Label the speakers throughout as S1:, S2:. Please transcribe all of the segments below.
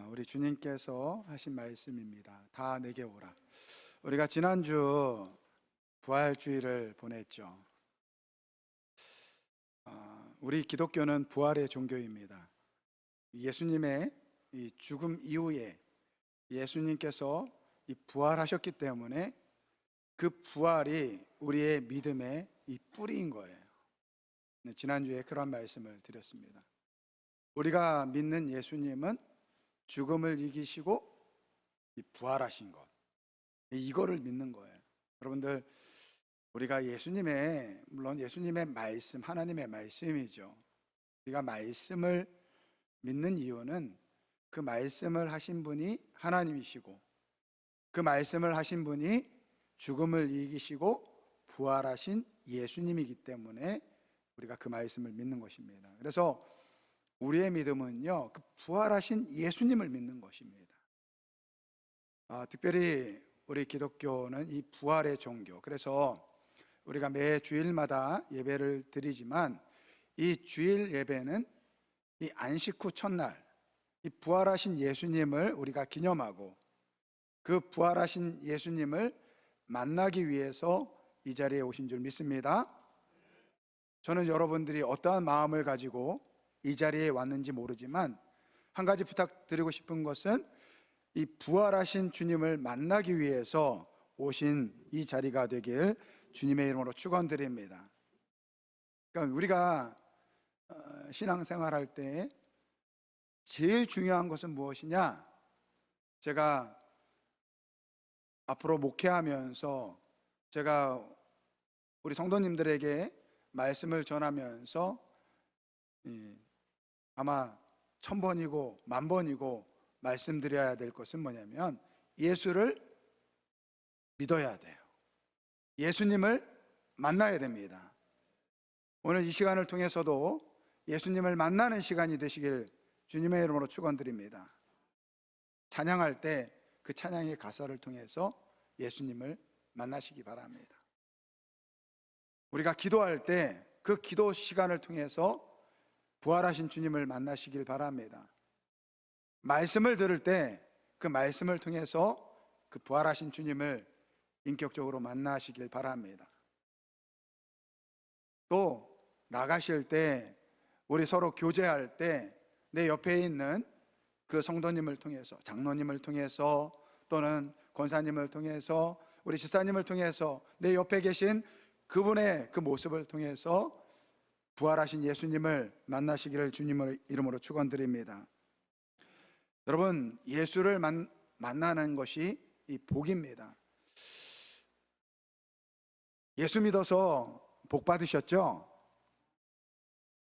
S1: 우리 주님께서 하신 말씀입니다. 다 내게 오라. 우리가 지난주 부활주의를 보냈죠. 우리 기독교는 부활의 종교입니다. 예수님의 이 죽음 이후에 예수님께서 이 부활하셨기 때문에 그 부활이 우리의 믿음의 이 뿌리인 거예요. 지난주에 그런 말씀을 드렸습니다. 우리가 믿는 예수님은 죽음을 이기시고 부활하신 것, 이거를 믿는 거예요. 여러분들, 우리가 물론 예수님의 말씀, 하나님의 말씀이죠. 우리가 말씀을 믿는 이유는 그 말씀을 하신 분이 하나님이시고, 그 말씀을 하신 분이 죽음을 이기시고 부활하신 예수님이기 때문에 우리가 그 말씀을 믿는 것입니다. 그래서 우리의 믿음은요, 그 부활하신 예수님을 믿는 것입니다. 특별히 우리 기독교는 이 부활의 종교. 그래서 우리가 매 주일마다 예배를 드리지만 이 주일 예배는 이 안식 후 첫날, 이 부활하신 예수님을 우리가 기념하고 그 부활하신 예수님을 만나기 위해서 이 자리에 오신 줄 믿습니다. 저는 여러분들이 어떠한 마음을 가지고 이 자리에 왔는지 모르지만 한 가지 부탁드리고 싶은 것은 이 부활하신 주님을 만나기 위해서 오신 이 자리가 되길 주님의 이름으로 축원드립니다. 그러니까 우리가 신앙생활 할 때 제일 중요한 것은 무엇이냐? 제가 앞으로 목회하면서 제가 우리 성도님들에게 말씀을 전하면서 아마 1000번이고 10,000번이고 말씀드려야 될 것은 뭐냐면 예수를 믿어야 돼요. 예수님을 만나야 됩니다. 오늘 이 시간을 통해서도 예수님을 만나는 시간이 되시길 주님의 이름으로 축원드립니다. 찬양할 때 그 찬양의 가사를 통해서 예수님을 만나시기 바랍니다. 우리가 기도할 때 그 기도 시간을 통해서 부활하신 주님을 만나시길 바랍니다. 말씀을 들을 때 그 말씀을 통해서 그 부활하신 주님을 인격적으로 만나시길 바랍니다. 또 나가실 때 우리 서로 교제할 때 내 옆에 있는 그 성도님을 통해서, 장로님을 통해서 또는 권사님을 통해서 우리 집사님을 통해서 내 옆에 계신 그분의 그 모습을 통해서 부활하신 예수님을 만나시기를 주님의 이름으로 축원드립니다. 여러분, 예수를 만나는 것이 이 복입니다. 예수 믿어서 복 받으셨죠?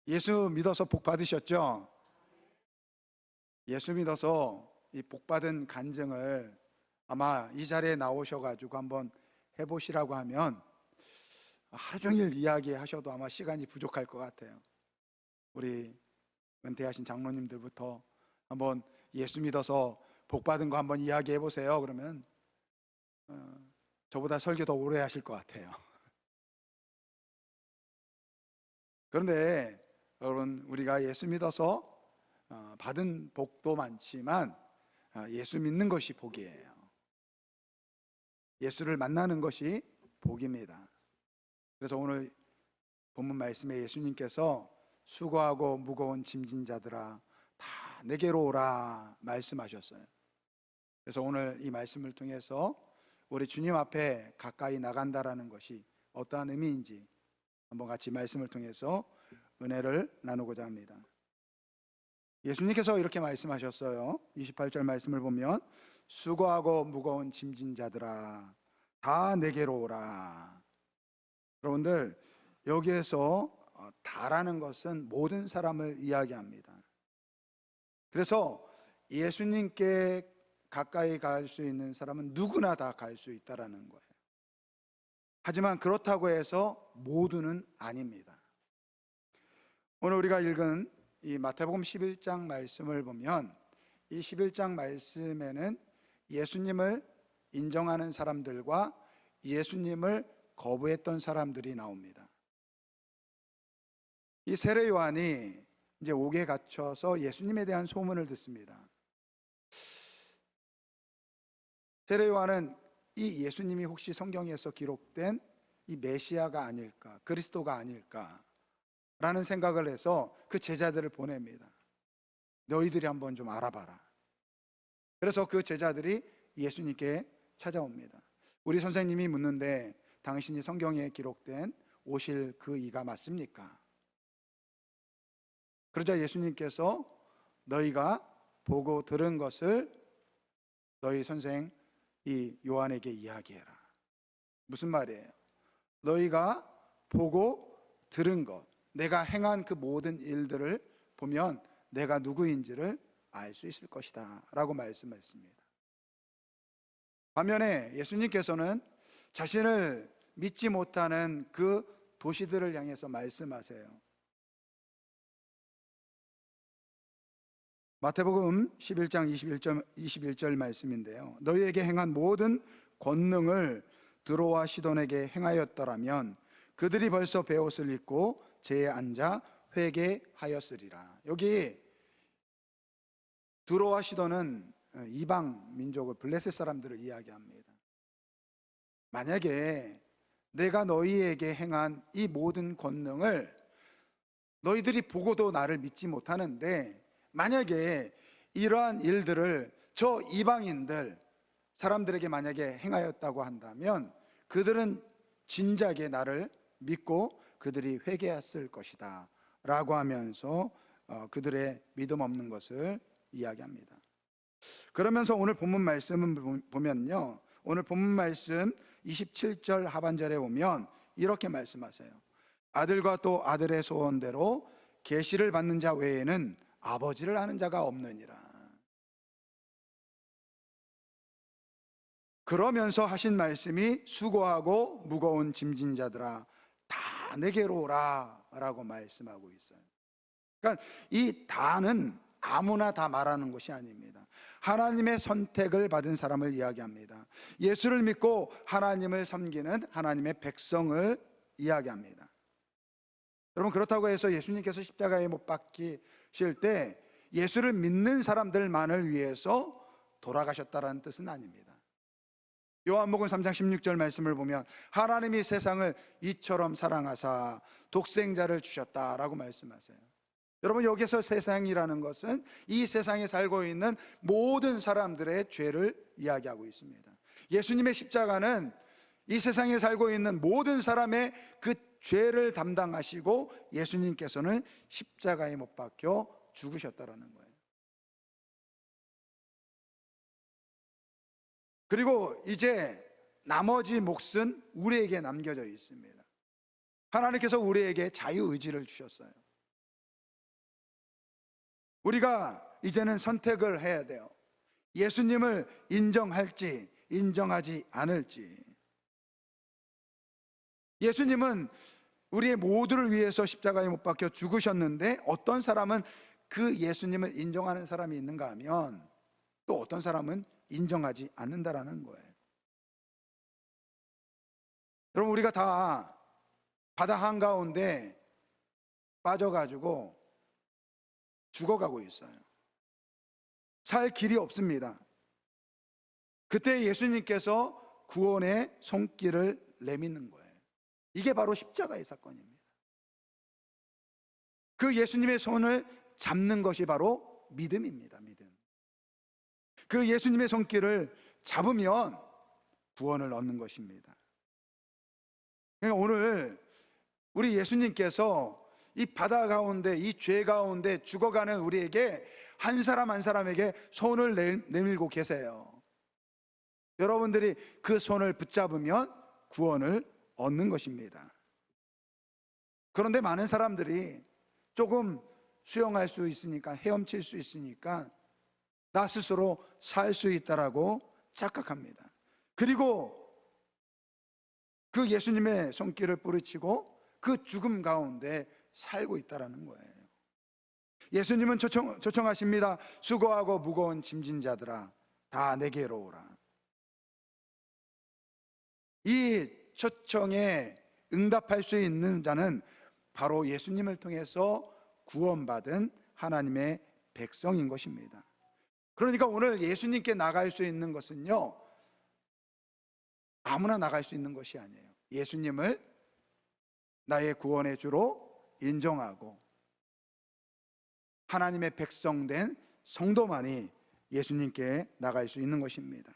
S1: 예수 믿어서 복 받으셨죠? 예수 믿어서 이 복 받은 간증을 아마 이 자리에 나오셔가지고 한번 해보시라고 하면 하루 종일 이야기하셔도 아마 시간이 부족할 것 같아요. 우리 은퇴하신 장로님들부터 한번 예수 믿어서 복 받은 거 한번 이야기해 보세요. 그러면 저보다 설교 더 오래 하실 것 같아요. 그런데 여러분, 우리가 예수 믿어서 받은 복도 많지만 예수 믿는 것이 복이에요. 예수를 만나는 것이 복입니다. 그래서 오늘 본문 말씀에 예수님께서 수고하고 무거운 짐진 자들아 다 내게로 오라 말씀하셨어요. 그래서 오늘 이 말씀을 통해서 우리 주님 앞에 가까이 나간다라는 것이 어떠한 의미인지 한번 같이 말씀을 통해서 은혜를 나누고자 합니다. 예수님께서 이렇게 말씀하셨어요. 28절 말씀을 보면 수고하고 무거운 짐진 자들아 다 내게로 오라. 여러분들, 여기에서 다라는 것은 모든 사람을 이야기합니다. 그래서 예수님께 가까이 갈 수 있는 사람은 누구나 다 갈 수 있다라는 거예요. 하지만 그렇다고 해서 모두는 아닙니다. 오늘 우리가 읽은 이 마태복음 11장 말씀을 보면 이 11장 말씀에는 예수님을 인정하는 사람들과 예수님을 거부했던 사람들이 나옵니다. 이 세례 요한이 이제 옥에 갇혀서 예수님에 대한 소문을 듣습니다. 세례 요한은 이 예수님이 혹시 성경에서 기록된 이 메시아가 아닐까, 그리스도가 아닐까 라는 생각을 해서 그 제자들을 보냅니다. 너희들이 한번 좀 알아봐라. 그래서 그 제자들이 예수님께 찾아옵니다. 우리 선생님이 묻는데 당신이 성경에 기록된 오실 그 이가 맞습니까? 그러자 예수님께서 너희가 보고 들은 것을 너희 선생 이 요한에게 이야기해라. 무슨 말이에요? 너희가 보고 들은 것, 내가 행한 그 모든 일들을 보면 내가 누구인지를 알 수 있을 것이다 라고 말씀하셨습니다. 반면에 예수님께서는 자신을 믿지 못하는 그 도시들을 향해서 말씀하세요. 마태복음 11장 21절 말씀인데요, 너희에게 행한 모든 권능을 드로와 시돈에게 행하였더라면 그들이 벌써 베옷을 입고 제에 앉아 회개하였으리라. 여기 드로와 시돈은 이방 민족을, 블레셋 사람들을 이야기합니다. 만약에 내가 너희에게 행한 이 모든 권능을 너희들이 보고도 나를 믿지 못하는데, 만약에 이러한 일들을 저 이방인들 사람들에게 만약에 행하였다고 한다면 그들은 진작에 나를 믿고 그들이 회개했을 것이다 라고 하면서 그들의 믿음 없는 것을 이야기합니다. 그러면서 오늘 본문 말씀을 보면요, 오늘 본문 말씀 27절 하반절에 보면 이렇게 말씀하세요. 아들과 또 아들의 소원대로 계시를 받는 자 외에는 아버지를 아는 자가 없느니라. 그러면서 하신 말씀이 수고하고 무거운 짐진 자들아 다 내게로 오라 라고 말씀하고 있어요. 그러니까 이 다는 아무나 다 말하는 것이 아닙니다. 하나님의 선택을 받은 사람을 이야기합니다. 예수를 믿고 하나님을 섬기는 하나님의 백성을 이야기합니다. 여러분, 그렇다고 해서 예수님께서 십자가에 못 박히실 때 예수를 믿는 사람들만을 위해서 돌아가셨다는 뜻은 아닙니다. 요한복음 3장 16절 말씀을 보면 하나님이 세상을 이처럼 사랑하사 독생자를 주셨다라고 말씀하세요. 여러분, 여기서 세상이라는 것은 이 세상에 살고 있는 모든 사람들의 죄를 이야기하고 있습니다. 예수님의 십자가는 이 세상에 살고 있는 모든 사람의 그 죄를 담당하시고 예수님께서는 십자가에 못 박혀 죽으셨다라는 거예요. 그리고 이제 나머지 몫은 우리에게 남겨져 있습니다. 하나님께서 우리에게 자유의지를 주셨어요. 우리가 이제는 선택을 해야 돼요. 예수님을 인정할지 인정하지 않을지. 예수님은 우리의 모두를 위해서 십자가에 못 박혀 죽으셨는데 어떤 사람은 그 예수님을 인정하는 사람이 있는가 하면 또 어떤 사람은 인정하지 않는다라는 거예요. 여러분, 우리가 다 바다 한가운데 빠져가지고 죽어가고 있어요. 살 길이 없습니다. 그때 예수님께서 구원의 손길을 내미는 거예요. 이게 바로 십자가의 사건입니다. 그 예수님의 손을 잡는 것이 바로 믿음입니다. 믿음. 그 예수님의 손길을 잡으면 구원을 얻는 것입니다. 그러니까 오늘 우리 예수님께서 이 바다 가운데, 이 죄 가운데 죽어가는 우리에게 한 사람 한 사람에게 손을 내밀고 계세요. 여러분들이 그 손을 붙잡으면 구원을 얻는 것입니다. 그런데 많은 사람들이 조금 수용할 수 있으니까, 헤엄칠 수 있으니까 나 스스로 살 수 있다라고 착각합니다. 그리고 그 예수님의 손길을 뿌리치고 그 죽음 가운데 살고 있다라는 거예요. 예수님은 초청하십니다. 수고하고 무거운 짐진 자들아 다 내게로 오라. 이 초청에 응답할 수 있는 자는 바로 예수님을 통해서 구원받은 하나님의 백성인 것입니다. 그러니까 오늘 예수님께 나갈 수 있는 것은요, 아무나 나갈 수 있는 것이 아니에요. 예수님을 나의 구원의 주로 인정하고 하나님의 백성된 성도만이 예수님께 나갈 수 있는 것입니다.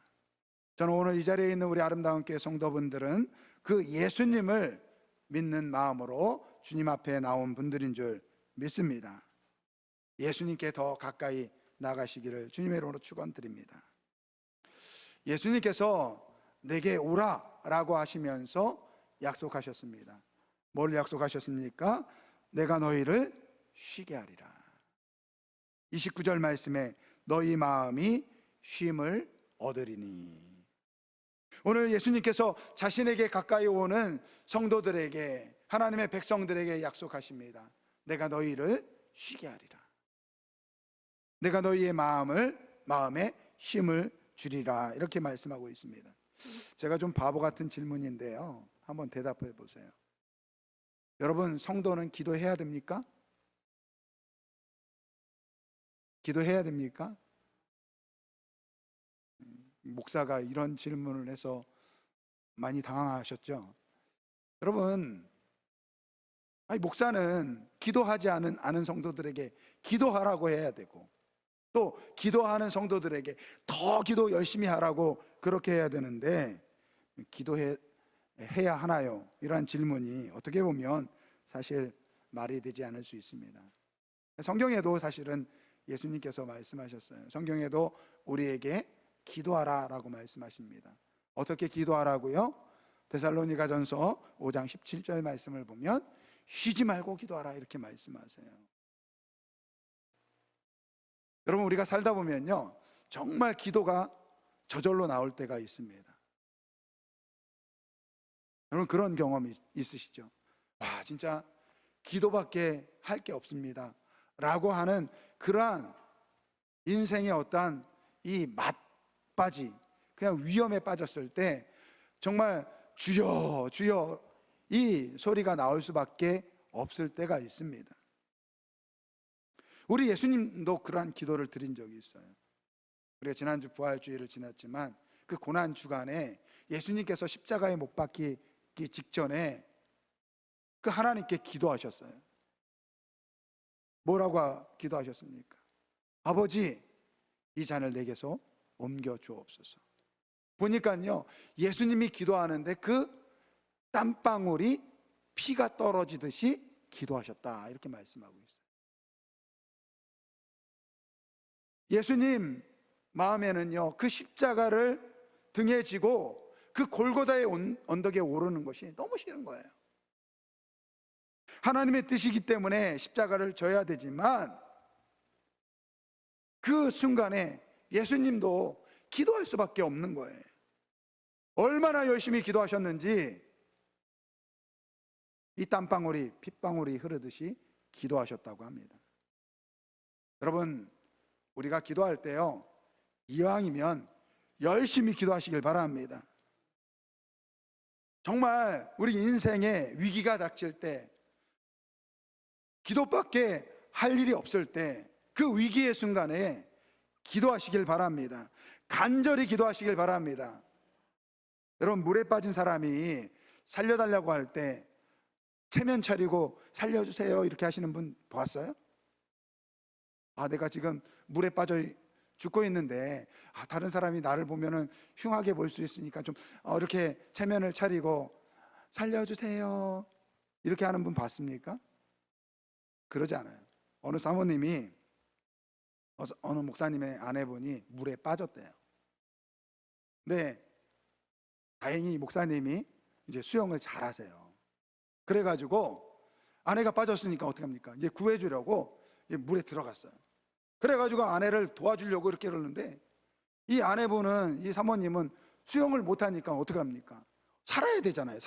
S1: 저는 오늘 이 자리에 있는 우리 아름다운 교회 성도분들은 그 예수님을 믿는 마음으로 주님 앞에 나온 분들인 줄 믿습니다. 예수님께 더 가까이 나가시기를 주님의 이름으로 축원드립니다. 예수님께서 내게 오라라고 하시면서 약속하셨습니다. 뭘 약속하셨습니까? 내가 너희를 쉬게 하리라. 29절 말씀에 너희 마음이 쉼을 얻으리니. 오늘 예수님께서 자신에게 가까이 오는 성도들에게, 하나님의 백성들에게 약속하십니다. 내가 너희를 쉬게 하리라. 내가 너희의 마음에 쉼을 주리라. 이렇게 말씀하고 있습니다. 제가 좀 바보 같은 질문인데요, 한번 대답해 보세요. 여러분, 성도는 기도해야 됩니까? 기도해야 됩니까? 목사가 이런 질문을 해서 많이 당황하셨죠? 여러분, 목사는 기도하지 않은 성도들에게 기도하라고 해야 되고, 또 기도하는 성도들에게 더 기도 열심히 하라고 그렇게 해야 되는데, 기도해야 하나요? 이러한 질문이 어떻게 보면 사실 말이 되지 않을 수 있습니다. 성경에도 사실은 예수님께서 말씀하셨어요. 성경에도 우리에게 기도하라라고 말씀하십니다. 어떻게 기도하라고요? 데살로니가전서 5장 17절 말씀을 보면 쉬지 말고 기도하라 이렇게 말씀하세요. 여러분, 우리가 살다 보면요, 정말 기도가 저절로 나올 때가 있습니다. 여러분, 그런 경험이 있으시죠? 와, 진짜 기도밖에 할 게 없습니다 라고 하는 그러한 인생의 어떠한 이 맛바지, 그냥 위험에 빠졌을 때 정말 주여 주여 이 소리가 나올 수밖에 없을 때가 있습니다. 우리 예수님도 그러한 기도를 드린 적이 있어요. 우리가 지난주 부활주일을 지났지만 그 고난 주간에 예수님께서 십자가에 못 박히기 직전에 그 하나님께 기도하셨어요. 뭐라고 기도하셨습니까? 아버지, 이 잔을 내게서 옮겨 주옵소서. 보니까요, 예수님이 기도하는데 그 땀방울이 피가 떨어지듯이 기도하셨다 이렇게 말씀하고 있어요. 예수님 마음에는요, 그 십자가를 등에 지고 그 골고다의 언덕에 오르는 것이 너무 싫은 거예요. 하나님의 뜻이기 때문에 십자가를 져야 되지만 그 순간에 예수님도 기도할 수밖에 없는 거예요. 얼마나 열심히 기도하셨는지 이 땀방울이 핏방울이 흐르듯이 기도하셨다고 합니다. 여러분, 우리가 기도할 때요, 이왕이면 열심히 기도하시길 바랍니다. 정말 우리 인생에 위기가 닥칠 때, 기도밖에 할 일이 없을 때, 그 위기의 순간에 기도하시길 바랍니다. 간절히 기도하시길 바랍니다. 여러분, 물에 빠진 사람이 살려달라고 할 때 체면 차리고 살려주세요 이렇게 하시는 분 보았어요? 내가 지금 물에 빠져 죽고 있는데 다른 사람이 나를 보면은 흉하게 볼 수 있으니까 좀 이렇게 체면을 차리고 살려주세요 이렇게 하는 분 봤습니까? 그러지 않아요. 어느 사모님이 어느 목사님의 아내분이 물에 빠졌대요. 근데 다행히 목사님이 이제 수영을 잘하세요. 그래가지고 아내가 빠졌으니까 어떻게 합니까? 이제 구해주려고 물에 들어갔어요. 그래가지고 아내를 도와주려고 이렇게 그러는데 이 아내분은, 이 사모님은 수영을 못하니까 어떻게 합니까? 살아야 되잖아요.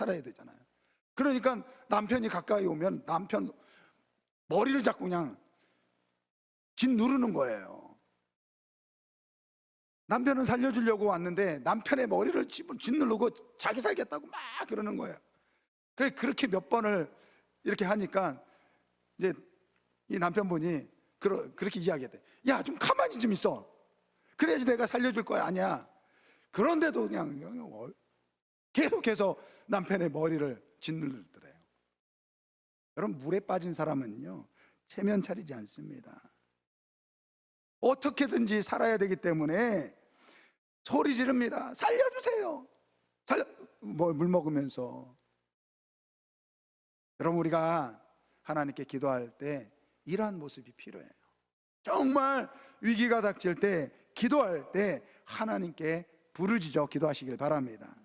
S1: 그러니까 남편이 가까이 오면 남편 머리를 잡고 그냥 짓 누르는 거예요. 남편은 살려주려고 왔는데 남편의 머리를 짓 누르고 자기 살겠다고 막 그러는 거예요. 그렇게 몇 번을 이렇게 하니까 이제 이 남편분이 그렇게 이야기했대. 야, 좀 가만히 좀 있어. 그래야지 내가 살려줄 거야. 아니야. 그런데도 그냥 계속해서 남편의 머리를 짓누르더래요. 여러분, 물에 빠진 사람은요 체면 차리지 않습니다. 어떻게든지 살아야 되기 때문에 소리 지릅니다. 살려주세요. 물 먹으면서. 여러분, 우리가 하나님께 기도할 때 이러한 모습이 필요해요. 정말 위기가 닥칠 때, 기도할 때 하나님께 부르짖어 기도하시길 바랍니다.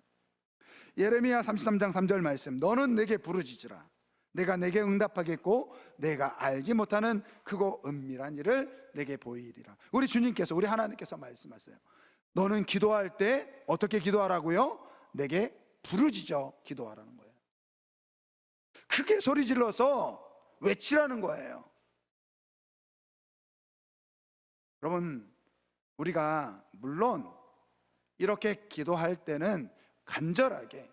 S1: 예레미야 33장 3절 말씀, 너는 내게 부르짖으라. 내가 내게 응답하겠고 내가 알지 못하는 크고 은밀한 일을 내게 보이리라. 우리 주님께서, 우리 하나님께서 말씀하세요. 너는 기도할 때 어떻게 기도하라고요? 내게 부르짖어 기도하라는 거예요. 크게 소리 질러서 외치라는 거예요. 여러분, 우리가 물론 이렇게 기도할 때는 간절하게,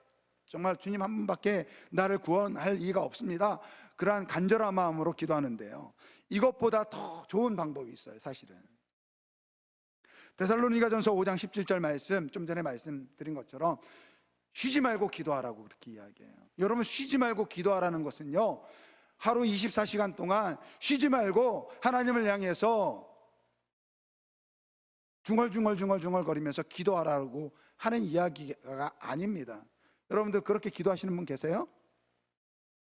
S1: 정말 주님 한 분밖에 나를 구원할 이가 없습니다, 그러한 간절한 마음으로 기도하는데요, 이것보다 더 좋은 방법이 있어요. 사실은 데살로니가전서 5장 17절 말씀, 좀 전에 말씀드린 것처럼 쉬지 말고 기도하라고 그렇게 이야기해요. 여러분, 쉬지 말고 기도하라는 것은요, 하루 24시간 동안 쉬지 말고 하나님을 향해서 중얼중얼 거리면서 기도하라고 하는 이야기가 아닙니다. 여러분들 그렇게 기도하시는 분 계세요?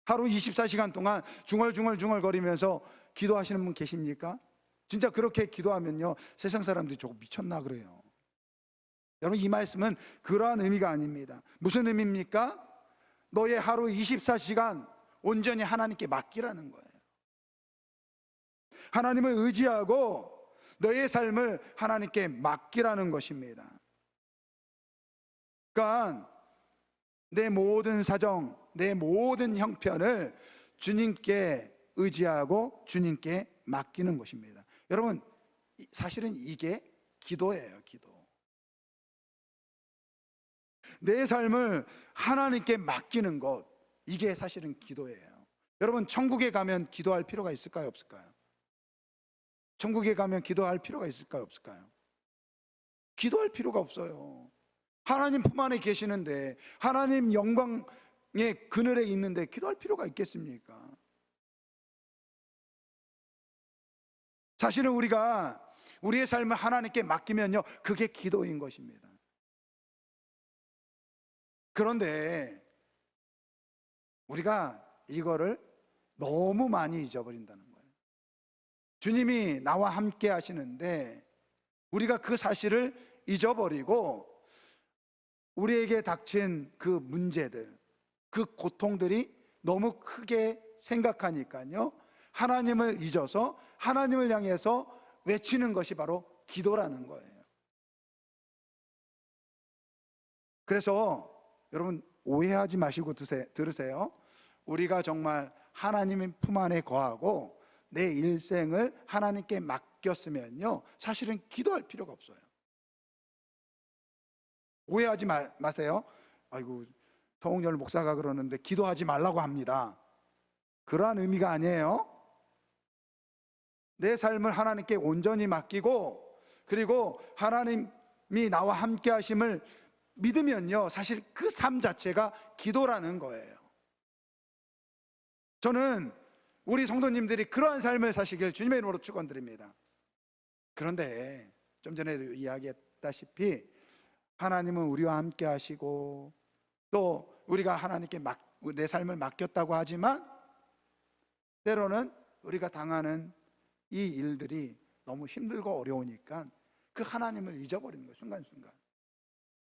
S1: 하루 24시간 동안 중얼중얼 거리면서 기도하시는 분 계십니까? 진짜 그렇게 기도하면요, 세상 사람들이 저거 미쳤나 그래요. 여러분, 이 말씀은 그러한 의미가 아닙니다. 무슨 의미입니까? 너의 하루 24시간 온전히 하나님께 맡기라는 거예요. 하나님을 의지하고 너의 삶을 하나님께 맡기라는 것입니다. 그러니까 내 모든 사정, 내 모든 형편을 주님께 의지하고 주님께 맡기는 것입니다. 여러분, 사실은 이게 기도예요. 기도. 내 삶을 하나님께 맡기는 것, 이게 사실은 기도예요. 여러분, 천국에 가면 기도할 필요가 있을까요? 없을까요? 천국에 가면 기도할 필요가 있을까요? 없을까요? 기도할 필요가 없어요. 하나님 품 안에 계시는데, 하나님 영광의 그늘에 있는데 기도할 필요가 있겠습니까? 사실은 우리가 우리의 삶을 하나님께 맡기면요, 그게 기도인 것입니다. 그런데 우리가 이거를 너무 많이 잊어버린다는 거예요. 주님이 나와 함께 하시는데 우리가 그 사실을 잊어버리고 우리에게 닥친 그 문제들, 그 고통들이 너무 크게 생각하니까요, 하나님을 잊어서 하나님을 향해서 외치는 것이 바로 기도라는 거예요. 그래서 여러분, 오해하지 마시고 들으세요. 우리가 정말 하나님의 품 안에 거하고 내 일생을 하나님께 맡겼으면요, 사실은 기도할 필요가 없어요. 오해하지 마세요. 아이고, 성웅열 목사가 그러는데 기도하지 말라고 합니다. 그러한 의미가 아니에요. 내 삶을 하나님께 온전히 맡기고, 그리고 하나님이 나와 함께 하심을 믿으면요, 사실 그 삶 자체가 기도라는 거예요. 저는 우리 성도님들이 그러한 삶을 사시길 주님의 이름으로 축원드립니다. 그런데 좀 전에도 이야기했다시피 하나님은 우리와 함께 하시고 또 우리가 하나님께 내 삶을 맡겼다고 하지만 때로는 우리가 당하는 이 일들이 너무 힘들고 어려우니까 그 하나님을 잊어버리는 거예요, 순간순간.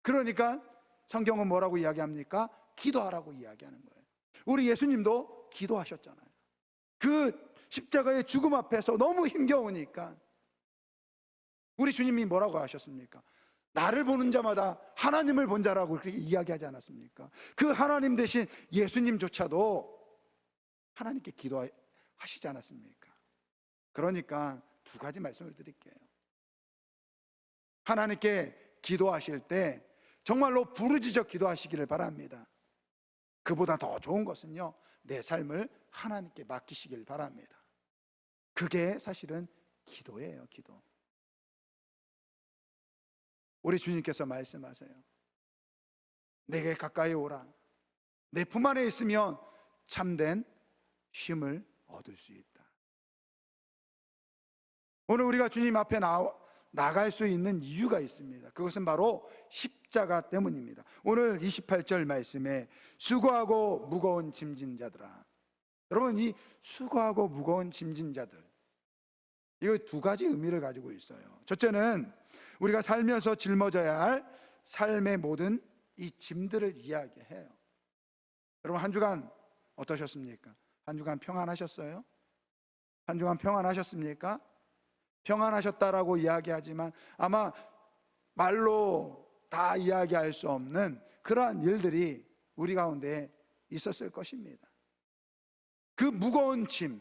S1: 그러니까 성경은 뭐라고 이야기합니까? 기도하라고 이야기하는 거예요. 우리 예수님도 기도하셨잖아요. 그 십자가의 죽음 앞에서 너무 힘겨우니까 우리 주님이 뭐라고 하셨습니까? 나를 보는 자마다 하나님을 본 자라고 그렇게 이야기하지 않았습니까? 그 하나님 대신 예수님조차도 하나님께 기도하시지 않았습니까? 그러니까 두 가지 말씀을 드릴게요. 하나님께 기도하실 때 정말로 부르짖어 기도하시기를 바랍니다. 그보다 더 좋은 것은요, 내 삶을 하나님께 맡기시길 바랍니다. 그게 사실은 기도예요, 기도. 우리 주님께서 말씀하세요. 내게 가까이 오라. 내 품 안에 있으면 참된 쉼을 얻을 수 있다. 오늘 우리가 주님 앞에 나갈 수 있는 이유가 있습니다. 그것은 바로 십자가 때문입니다. 오늘 28절 말씀에 수고하고 무거운 짐진 자들아. 여러분, 이 수고하고 무거운 짐진 자들, 이거 두 가지 의미를 가지고 있어요. 첫째는 우리가 살면서 짊어져야 할 삶의 모든 이 짐들을 이야기해요. 여러분, 한 주간 어떠셨습니까? 한 주간 평안하셨어요? 한 주간 평안하셨습니까? 평안하셨다라고 이야기하지만 아마 말로 다 이야기할 수 없는 그러한 일들이 우리 가운데 있었을 것입니다. 그 무거운 짐을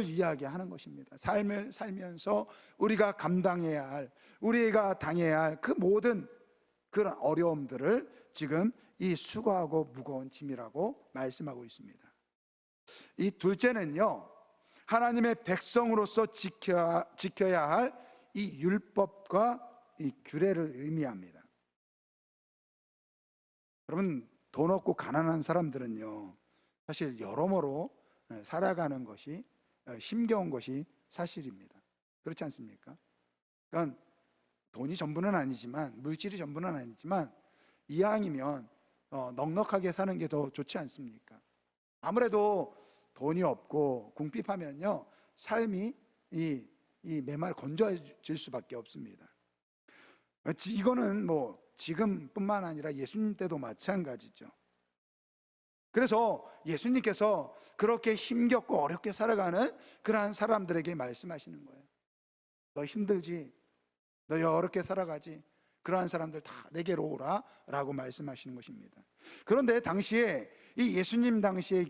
S1: 이야기하는 것입니다. 삶을 살면서 우리가 감당해야 할, 우리가 당해야 할 그 모든 그런 어려움들을 지금 이 수고하고 무거운 짐이라고 말씀하고 있습니다. 이 둘째는요, 하나님의 백성으로서 지켜야 할 이 율법과 이 규례를 의미합니다. 여러분, 돈 없고 가난한 사람들은요, 사실 여러모로 살아가는 것이 힘겨운 것이 사실입니다. 그렇지 않습니까? 그러니까 돈이 전부는 아니지만, 물질이 전부는 아니지만 이왕이면 넉넉하게 사는 게 더 좋지 않습니까? 아무래도 돈이 없고 궁핍하면요, 삶이 이 매말 건조해질 수밖에 없습니다. 이거는 뭐 지금뿐만 아니라 예수님 때도 마찬가지죠. 그래서 예수님께서 그렇게 힘겹고 어렵게 살아가는 그러한 사람들에게 말씀하시는 거예요. 너 힘들지? 너 어렵게 살아가지? 그러한 사람들 다 내게로 오라 라고 말씀하시는 것입니다. 그런데 당시에 이 예수님 당시에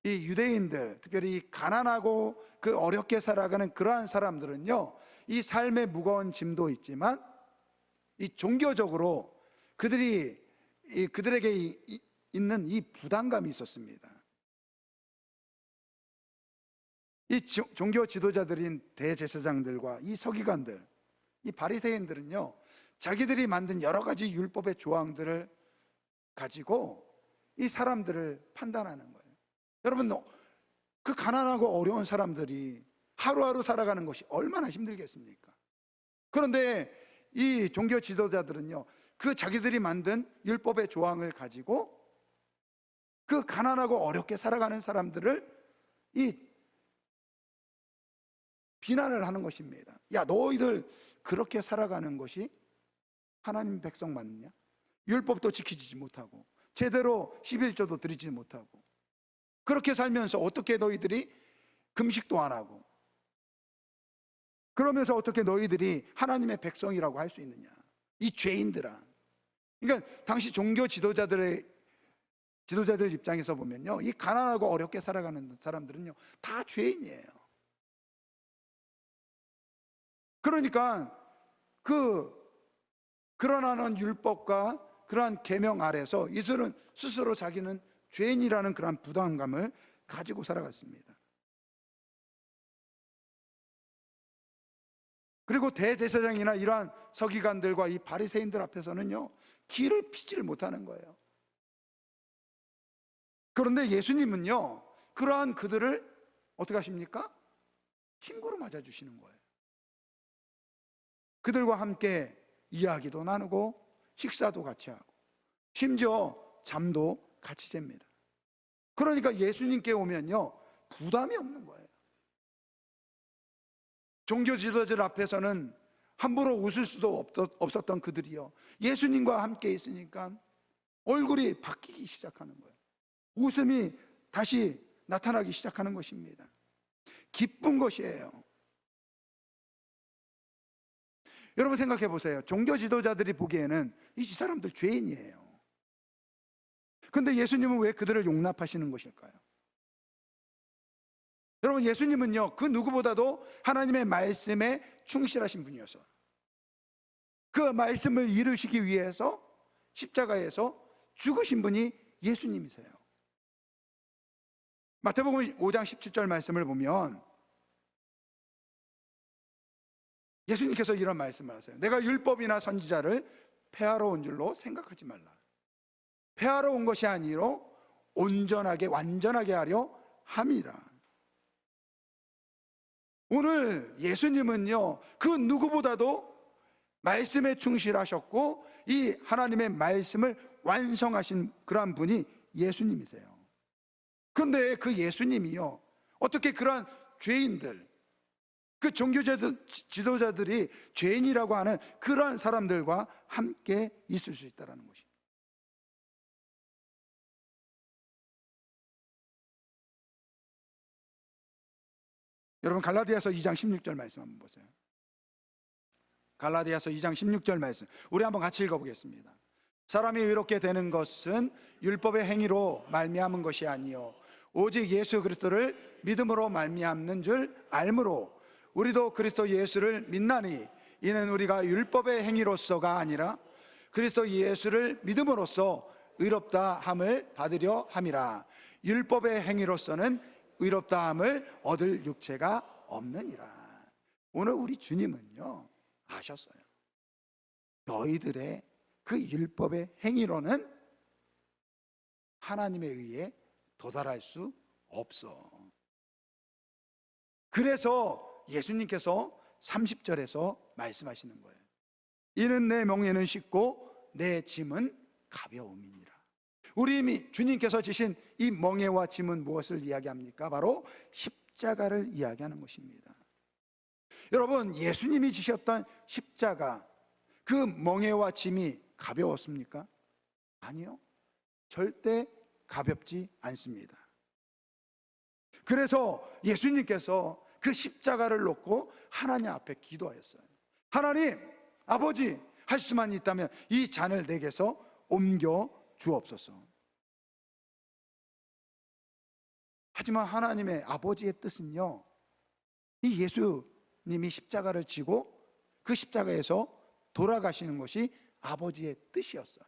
S1: 이 유대인들, 특별히 가난하고 그 어렵게 살아가는 그러한 사람들은요, 이 삶의 무거운 짐도 있지만 이 종교적으로 그들에게 있는 이 부담감이 있었습니다. 이 종교 지도자들인 대제사장들과 이 서기관들, 이 바리새인들은요, 자기들이 만든 여러 가지 율법의 조항들을 가지고 이 사람들을 판단하는 거예요. 여러분, 그 가난하고 어려운 사람들이 하루하루 살아가는 것이 얼마나 힘들겠습니까? 그런데 이 종교 지도자들은요, 그 자기들이 만든 율법의 조항을 가지고 그 가난하고 어렵게 살아가는 사람들을 비난을 하는 것입니다. 야, 너희들 그렇게 살아가는 것이 하나님 백성 맞느냐? 율법도 지키지 못하고 제대로 11조도 드리지 못하고 그렇게 살면서 어떻게 너희들이 금식도 안 하고 그러면서 어떻게 너희들이 하나님의 백성이라고 할 수 있느냐? 이 죄인들아. 그러니까 당시 종교 지도자들 입장에서 보면요, 이 가난하고 어렵게 살아가는 사람들은요, 다 죄인이에요. 그러니까 그러한 율법과 그러한 계명 아래서 이들은 스스로 자기는 죄인이라는 그러한 부담감을 가지고 살아갔습니다. 그리고 대제사장이나 이러한 서기관들과 이 바리새인들 앞에서는요, 기를 피지를 못하는 거예요. 그런데 예수님은요, 그러한 그들을 어떻게 하십니까? 친구로 맞아주시는 거예요. 그들과 함께 이야기도 나누고 식사도 같이 하고 심지어 잠도 같이 잽니다. 그러니까 예수님께 오면요, 부담이 없는 거예요. 종교 지도자들 앞에서는 함부로 웃을 수도 없었던 그들이요, 예수님과 함께 있으니까 얼굴이 바뀌기 시작하는 거예요. 웃음이 다시 나타나기 시작하는 것입니다. 기쁜 것이에요. 여러분 생각해 보세요. 종교 지도자들이 보기에는 이 사람들 죄인이에요. 그런데 예수님은 왜 그들을 용납하시는 것일까요? 여러분, 예수님은요, 그 누구보다도 하나님의 말씀에 충실하신 분이어서 그 말씀을 이루시기 위해서 십자가에서 죽으신 분이 예수님이세요. 마태복음 5장 17절 말씀을 보면 예수님께서 이런 말씀을 하세요. 내가 율법이나 선지자를 폐하러 온 줄로 생각하지 말라. 폐하러 온 것이 아니로 온전하게 완전하게 하려 함이라. 오늘 예수님은요, 그 누구보다도 말씀에 충실하셨고 이 하나님의 말씀을 완성하신 그러한 분이 예수님이세요. 그런데 그 예수님이요, 어떻게 그러한 죄인들, 그 종교제도 지도자들이 죄인이라고 하는 그러한 사람들과 함께 있을 수 있다는 것입니다. 여러분, 갈라디아서 2장 16절 말씀 한번 보세요. 갈라디아서 2장 16절 말씀, 우리 한번 같이 읽어보겠습니다. 사람이 의롭게 되는 것은 율법의 행위로 말미암은 것이 아니요 오직 예수 그리스도를 믿음으로 말미암는 줄 알므로 우리도 그리스도 예수를 믿나니 이는 우리가 율법의 행위로서가 아니라 그리스도 예수를 믿음으로써 의롭다 함을 받으려 함이라. 율법의 행위로서는 의롭다 함을 얻을 육체가 없느니라. 오늘 우리 주님은요, 아셨어요. 너희들의 그 율법의 행위로는 하나님에 의해 도달할 수 없어. 그래서 예수님께서 30절에서 말씀하시는 거예요. 이는 내 멍에는 쉽고 내 짐은 가벼움이니라. 우리 이미 주님께서 지신 이 멍에와 짐은 무엇을 이야기합니까? 바로 십자가를 이야기하는 것입니다. 여러분, 예수님이 지셨던 십자가, 그 멍에와 짐이 가벼웠습니까? 아니요, 절대 가볍지 않습니다. 그래서 예수님께서 그 십자가를 놓고 하나님 앞에 기도하였어요. 하나님, 아버지, 할 수만 있다면 이 잔을 내게서 옮겨 주옵소서. 하지만 하나님의 아버지의 뜻은요, 이 예수님이 십자가를 지고 그 십자가에서 돌아가시는 것이 아버지의 뜻이었어요.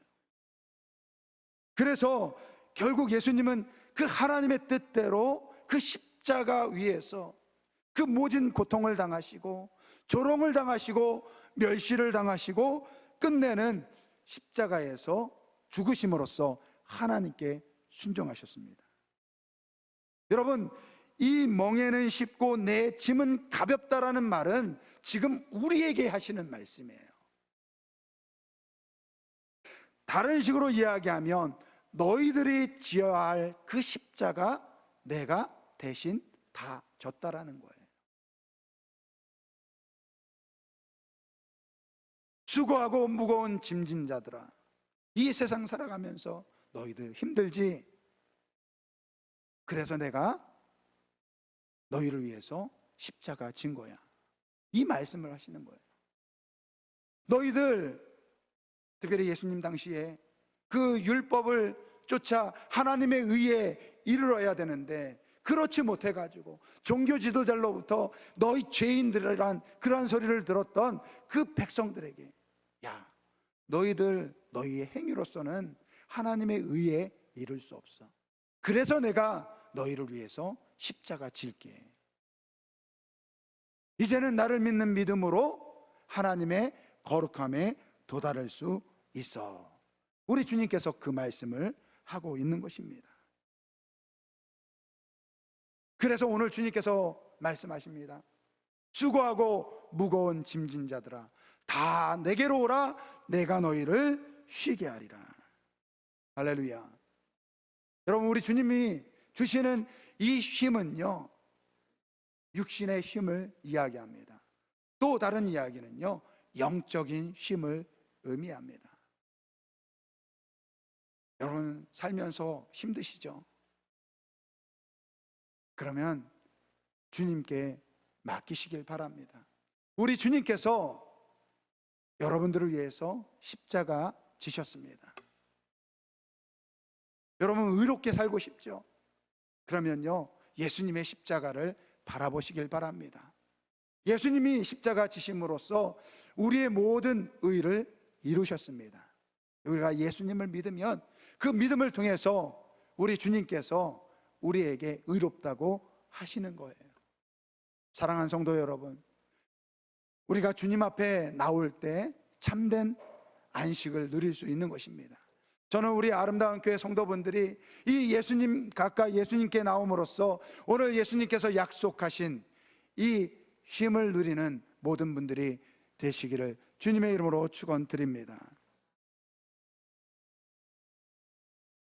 S1: 그래서 결국 예수님은 그 하나님의 뜻대로 그 십자가 위에서 그 모진 고통을 당하시고 조롱을 당하시고 멸시를 당하시고 끝내는 십자가에서 죽으심으로써 하나님께 순종하셨습니다. 여러분, 이 멍에는 쉽고 내 짐은 가볍다라는 말은 지금 우리에게 하시는 말씀이에요. 다른 식으로 이야기하면 너희들이 지어야 할 그 십자가 내가 대신 다 졌다라는 거예요. 수고하고 무거운 짐진 자들아, 이 세상 살아가면서 너희들 힘들지? 그래서 내가 너희를 위해서 십자가 진 거야. 이 말씀을 하시는 거예요. 너희들, 특별히 예수님 당시에 그 율법을 쫓아 하나님의 의에 이르러야 되는데 그렇지 못해가지고 종교 지도자로부터 너희 죄인들이란 그러한 소리를 들었던 그 백성들에게, 야, 너희들 너희의 행위로서는 하나님의 의에 이를 수 없어. 그래서 내가 너희를 위해서 십자가 질게. 이제는 나를 믿는 믿음으로 하나님의 거룩함에 도달할 수 있어. 우리 주님께서 그 말씀을 하고 있는 것입니다. 그래서 오늘 주님께서 말씀하십니다. 수고하고 무거운 짐진 자들아, 다 내게로 오라. 내가 너희를 쉬게 하리라. 할렐루야. 여러분, 우리 주님이 주시는 이 쉼은요, 육신의 쉼을 이야기합니다. 또 다른 이야기는요, 영적인 쉼을 의미합니다. 여러분, 살면서 힘드시죠? 그러면 주님께 맡기시길 바랍니다. 우리 주님께서 여러분들을 위해서 십자가 지셨습니다. 여러분, 의롭게 살고 싶죠? 그러면요, 예수님의 십자가를 바라보시길 바랍니다. 예수님이 십자가 지심으로써 우리의 모든 의를 이루셨습니다. 우리가 예수님을 믿으면 그 믿음을 통해서 우리 주님께서 우리에게 의롭다고 하시는 거예요. 사랑하는 성도 여러분, 우리가 주님 앞에 나올 때 참된 안식을 누릴 수 있는 것입니다. 저는 우리 아름다운 교회 성도분들이 이 예수님 가까이 예수님께 나옴으로써 오늘 예수님께서 약속하신 이 쉼을 누리는 모든 분들이 되시기를 주님의 이름으로 축원드립니다.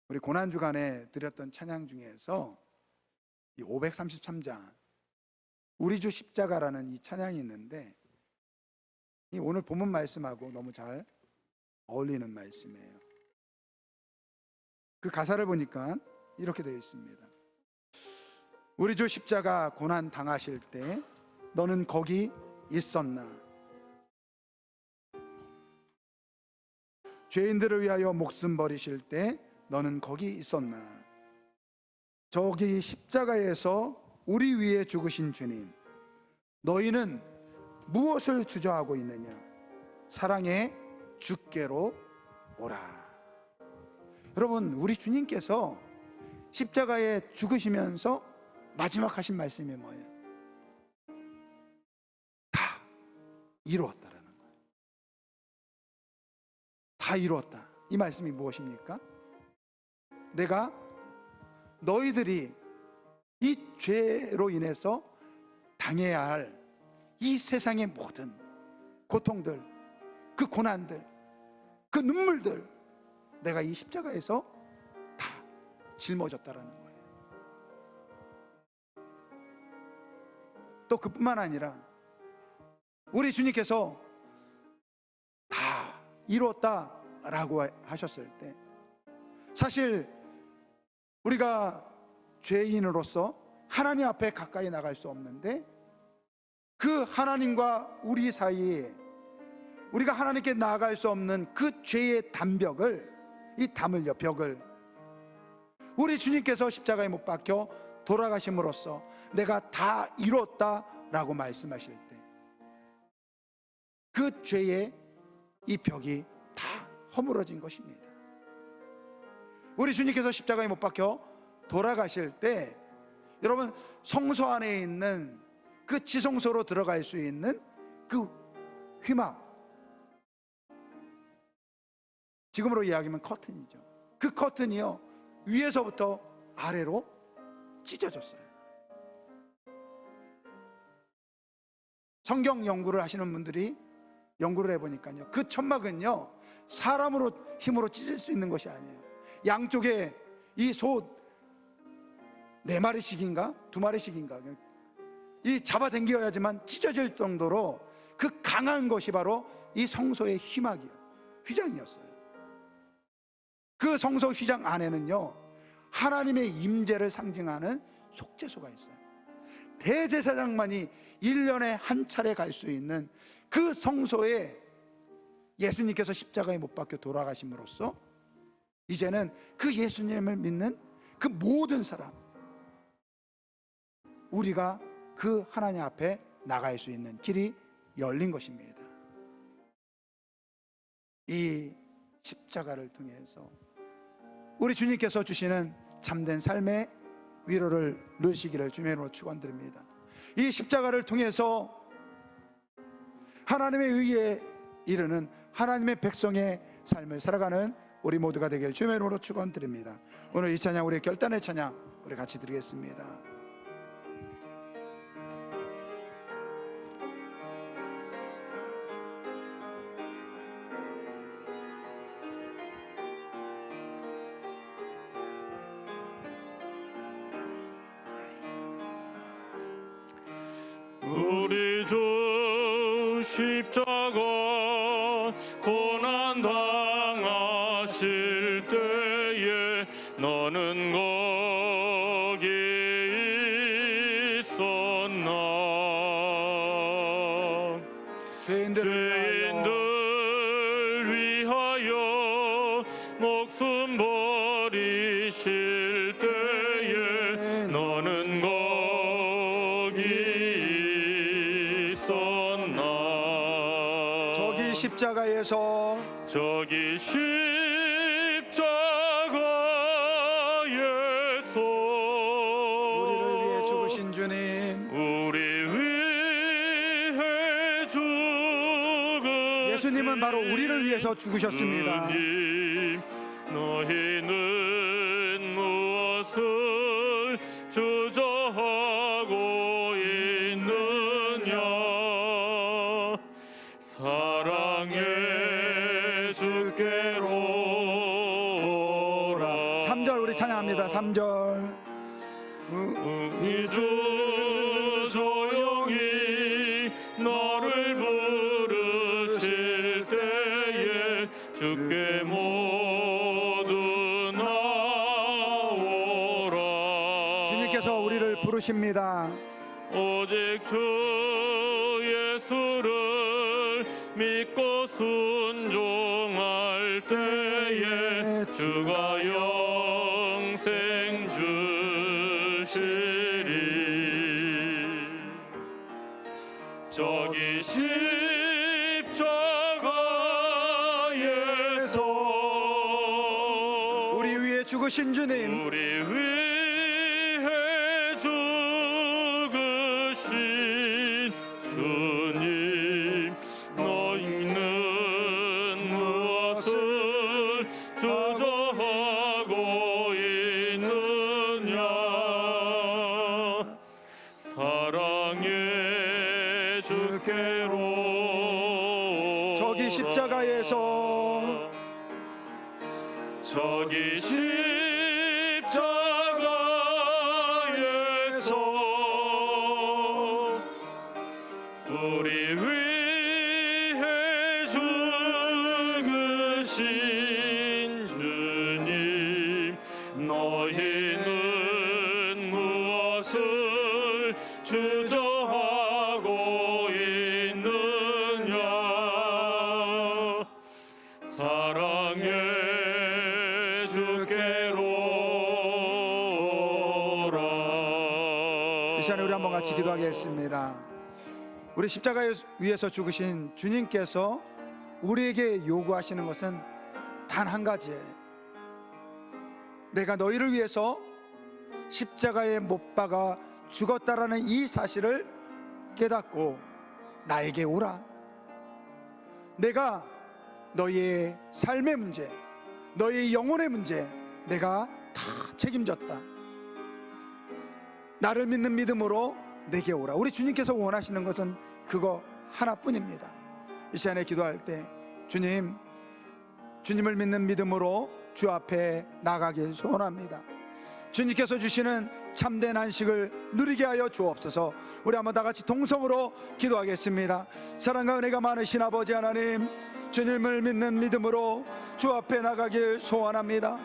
S1: 우리 고난주간에 드렸던 찬양 중에서 이 533장 우리 주 십자가라는 이 찬양이 있는데, 이 오늘 본문 말씀하고 너무 잘 어울리는 말씀이에요. 그 가사를 보니까 이렇게 되어 있습니다. 우리 주 십자가 고난 당하실 때 너는 거기 있었나? 죄인들을 위하여 목숨 버리실 때 너는 거기 있었나? 저기 십자가에서 우리 위에 죽으신 주님, 너희는 무엇을 주저하고 있느냐? 사랑의 주께로 오라. 여러분, 우리 주님께서 십자가에 죽으시면서 마지막 하신 말씀이 뭐예요? 다 이루었다라는 거예요. 다 이루었다. 이 말씀이 무엇입니까? 내가 너희들이 이 죄로 인해서 당해야 할 이 세상의 모든 고통들, 그 고난들, 그 눈물들, 내가 이 십자가에서 다 짊어졌다라는 거예요. 또 그뿐만 아니라 우리 주님께서 다 이루었다라고 하셨을 때, 사실 우리가 죄인으로서 하나님 앞에 가까이 나갈 수 없는데, 그 하나님과 우리 사이에 우리가 하나님께 나아갈 수 없는 그 죄의 담벽을, 이 담을요, 벽을 우리 주님께서 십자가에 못 박혀 돌아가심으로써 내가 다 이뤘다라고 말씀하실 때, 그 죄의 이 벽이 다 허물어진 것입니다. 우리 주님께서 십자가에 못 박혀 돌아가실 때, 여러분, 성소 안에 있는 그 지성소로 들어갈 수 있는 그 휘막, 지금으로 이야기하면 커튼이죠. 그 커튼이요, 위에서부터 아래로 찢어졌어요. 성경 연구를 하시는 분들이 연구를 해보니까요, 그 천막은요, 사람으로 힘으로 찢을 수 있는 것이 아니에요. 양쪽에 이 소 4마리씩인가 2마리씩인가 이 잡아당겨야지만 찢어질 정도로 그 강한 것이 바로 이 성소의 휘막이요, 휘장이었어요. 그 성소 휘장 안에는요, 하나님의 임재를 상징하는 속죄소가 있어요. 대제사장만이 1년에 한 차례 갈 수 있는 그 성소에 예수님께서 십자가에 못 박혀 돌아가심으로써 이제는 그 예수님을 믿는 그 모든 사람, 우리가 그 하나님 앞에 나갈 수 있는 길이 열린 것입니다. 이 십자가를 통해서 우리 주님께서 주시는 참된 삶의 위로를 누리시기를 주님의 이름으로 축원드립니다. 이 십자가를 통해서 하나님의 의에 이르는 하나님의 백성의 삶을 살아가는 우리 모두가 되길 주님의 이름으로 축원드립니다. 오늘 이 찬양, 우리의 결단의 찬양 우리 같이 드리겠습니다.
S2: 우리 주 십자가 고난 당하실 때에 너는 거기 있었나? 죄인들 위하여 목숨 버리실 때에 너는
S1: 십자가에서
S2: 저기 십자가에서
S1: 우리를 위해 죽으신 주님,
S2: 우리 위해 죽으신
S1: 예수님은 바로 우리를 위해서 죽으셨습니다.
S2: 주님, 너희는 무엇을 주저하고 있느냐? 사랑의 주께로 오라.
S1: 3절 우리 찬양합니다. 3절.
S2: 이 주 조용히 너를 부르실 때에 주께 모두 나오라.
S1: 주님께서 우리를 부르십니다.
S2: 오직 주 예수를 믿고 순종할 때에 주가 영생 주시리. 저기 십자가에서
S1: 우리 위에 죽으신 주님,
S2: 우리 위해 죽으신 주님, 너희는 무엇을 주저하고 있느냐? 사랑의 주께로
S1: 저기 십자가에서
S2: 저기 십자가에서 우리 위해 죽으신 주님, 너희는 무엇을 주저하고 있느냐? 사랑의 주께로 오라.
S1: 이 시간에 우리 한번 같이 기도하겠습니다. 우리 십자가 위에서 죽으신 주님께서 우리에게 요구하시는 것은 단 한 가지예요. 내가 너희를 위해서 십자가에 못 박아 죽었다라는 이 사실을 깨닫고 나에게 오라. 내가 너희의 삶의 문제, 너희의 영혼의 문제 내가 다 책임졌다. 나를 믿는 믿음으로 내게 오라. 우리 주님께서 원하시는 것은 그거 하나뿐입니다. 이 시간에 기도할 때 주님을 믿는 믿음으로 주 앞에 나가길 소원합니다. 주님께서 주시는 참된 안식을 누리게 하여 주옵소서. 우리 한번 다 같이 동성으로 기도하겠습니다. 사랑과 은혜가 많으신 아버지 하나님, 주님을 믿는 믿음으로 주 앞에 나가길 소원합니다.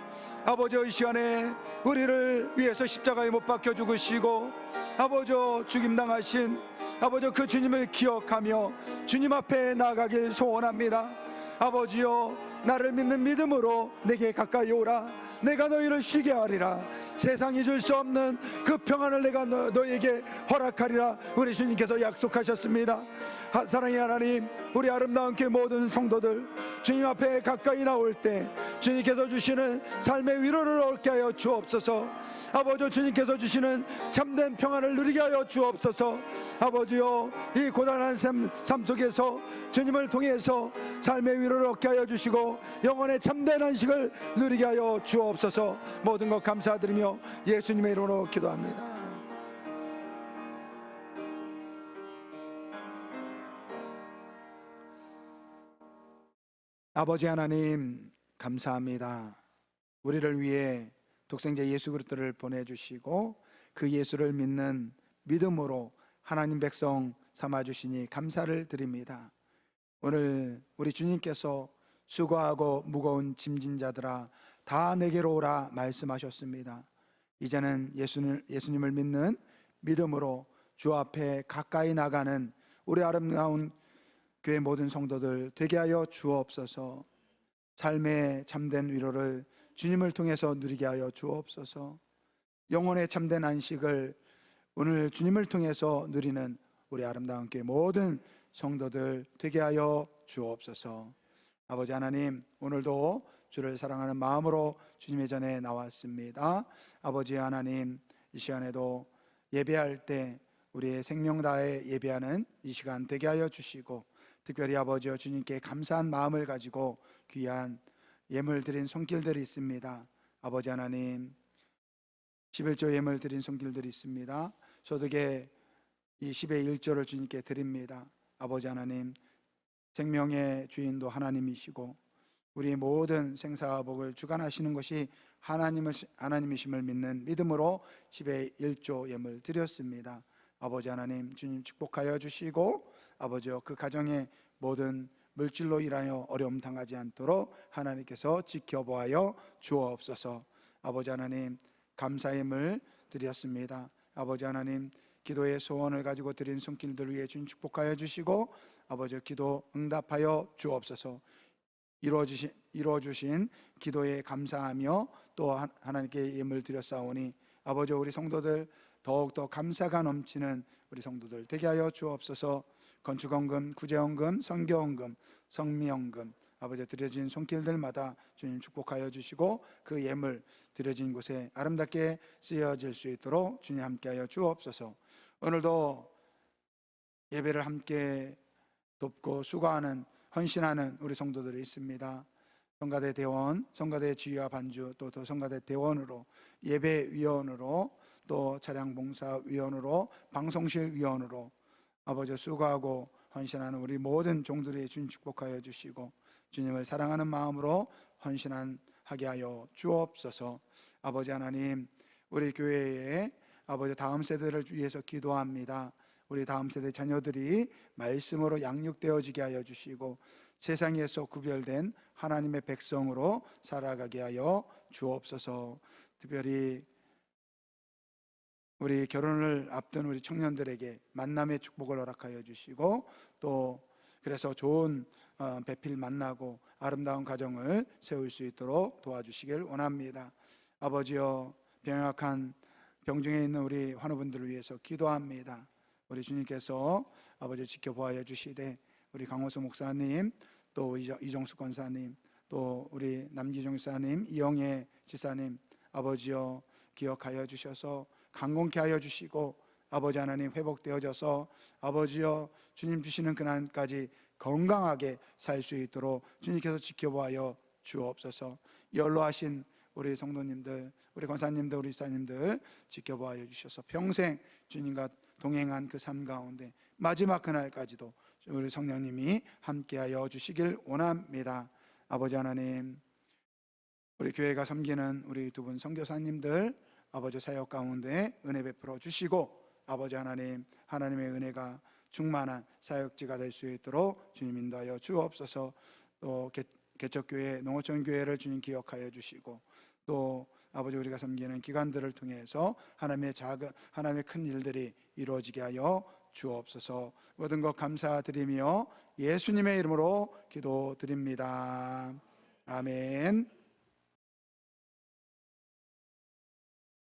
S1: 아버지, 이 시간에 우리를 위해서 십자가에 못 박혀 죽으시고 아버지 죽임당하신 아버지 그 주님을 기억하며 주님 앞에 나가길 소원합니다. 아버지여, 나를 믿는 믿음으로 내게 가까이 오라. 내가 너희를 쉬게 하리라. 세상이 줄 수 없는 그 평안을 내가 너희에게 허락하리라. 우리 주님께서 약속하셨습니다. 사랑의 하나님, 우리 아름다운 교회 모든 성도들 주님 앞에 가까이 나올 때 주님께서 주시는 삶의 위로를 얻게 하여 주옵소서. 아버지, 주님께서 주시는 참된 평안을 누리게 하여 주옵소서. 아버지요, 이 고단한 삶 속에서 주님을 통해서 삶의 위로를 얻게 하여 주시고 영혼의 참된 안식을 누리게 하여 주옵소서. 모든 것 감사드리며 예수님의 이름으로 기도합니다. 아버지 하나님, 감사합니다. 우리를 위해 독생자 예수 그리스도를 보내주시고 그 예수를 믿는 믿음으로 하나님 백성 삼아주시니 감사를 드립니다. 오늘 우리 주님께서 수고하고 무거운 짐진 자들아 다 내게로 오라 말씀하셨습니다. 이제는 예수님을 믿는 믿음으로 주 앞에 가까이 나가는 우리 아름다운 교회 모든 성도들 되게 하여 주옵소서. 삶의 참된 위로를 주님을 통해서 누리게 하여 주옵소서. 영혼의 참된 안식을 오늘 주님을 통해서 누리는 우리 아름다운 교회 모든 성도들 되게 하여 주옵소서. 아버지 하나님, 오늘도 주를 사랑하는 마음으로 주님의 전에 나왔습니다. 아버지 하나님, 이 시간에도 예배할 때 우리의 생명 다해 예배하는 이 시간 되게 하여 주시고 특별히 아버지여 주님께 감사한 마음을 가지고 귀한 예물 드린 손길들이 있습니다. 아버지 하나님, 11조 예물 드린 손길들이 있습니다. 소득의 이 10의 1조를 주님께 드립니다. 아버지 하나님, 생명의 주인도 하나님이시고 우리 모든 생사와 복을 주관하시는 것이 하나님이심을 믿는 믿음으로 10의 1조 예물 드렸습니다. 아버지 하나님, 주님 축복하여 주시고 아버지여 그 가정의 모든 물질로 인하여 어려움 당하지 않도록 하나님께서 지켜보아여 주옵소서. 아버지 하나님, 감사의 예물 드렸습니다. 아버지 하나님, 기도의 소원을 가지고 드린 손길들 위해 주님 축복하여 주시고 아버지 기도 응답하여 주옵소서. 이루어주신 기도에 감사하며 또 하나님께 예물 드렸사오니 아버지 우리 성도들 더욱더 감사가 넘치는 우리 성도들 되게 하여 주옵소서. 건축헌금, 구제헌금, 선교헌금, 성미헌금 아버지 드려진 손길들마다 주님 축복하여 주시고 그 예물 드려진 곳에 아름답게 쓰여질 수 있도록 주님 함께하여 주옵소서. 오늘도 예배를 함께 돕고 수고하는 헌신하는 우리 성도들이 있습니다. 성가대 대원, 성가대 지휘와 반주, 또 성가대 대원으로, 예배위원으로, 또 차량봉사위원으로, 방송실 위원으로 아버지 수고하고 헌신하는 우리 모든 종들의 주님 축복하여 주시고 주님을 사랑하는 마음으로 헌신하게 하여 주옵소서. 아버지 하나님, 우리 교회에 아버지 다음 세대를 위해서 기도합니다. 우리 다음 세대 자녀들이 말씀으로 양육되어지게 하여 주시고 세상에서 구별된 하나님의 백성으로 살아가게 하여 주옵소서. 특별히 우리 결혼을 앞둔 우리 청년들에게 만남의 축복을 허락하여 주시고 또 그래서 좋은 배필 만나고 아름다운 가정을 세울 수 있도록 도와주시길 원합니다. 아버지여, 병약한 병중에 있는 우리 환우분들을 위해서 기도합니다. 우리 주님께서 아버지 지켜보아 주시되 우리 강호수 목사님, 또 이정숙 권사님, 또 우리 남기종 지사님, 이영애 지사님 아버지여 기억하여 주셔서 강건케 하여 주시고 아버지 하나님 회복되어져서 아버지여 주님 주시는 그날까지 건강하게 살 수 있도록 주님께서 지켜보아 주옵소서. 연로하신 우리 성도님들, 우리 권사님들, 우리 지사님들 지켜보아 주셔서 평생 주님과 동행한 그 삶 가운데 마지막 그날까지도 우리 성령님이 함께하여 주시길 원합니다. 아버지 하나님, 우리 교회가 섬기는 우리 두 분 선교사님들 아버지 사역 가운데 은혜 베풀어 주시고 아버지 하나님, 하나님의 은혜가 충만한 사역지가 될 수 있도록 주님 인도하여 주옵소서. 또 개척교회, 농어촌교회를 주님 기억하여 주시고 또 아버지 우리가 섬기는 기관들을 통해서 하나님의 큰 일들이 이루어지게 하여 주옵소서. 모든 것 감사드리며 예수님의 이름으로 기도드립니다. 아멘.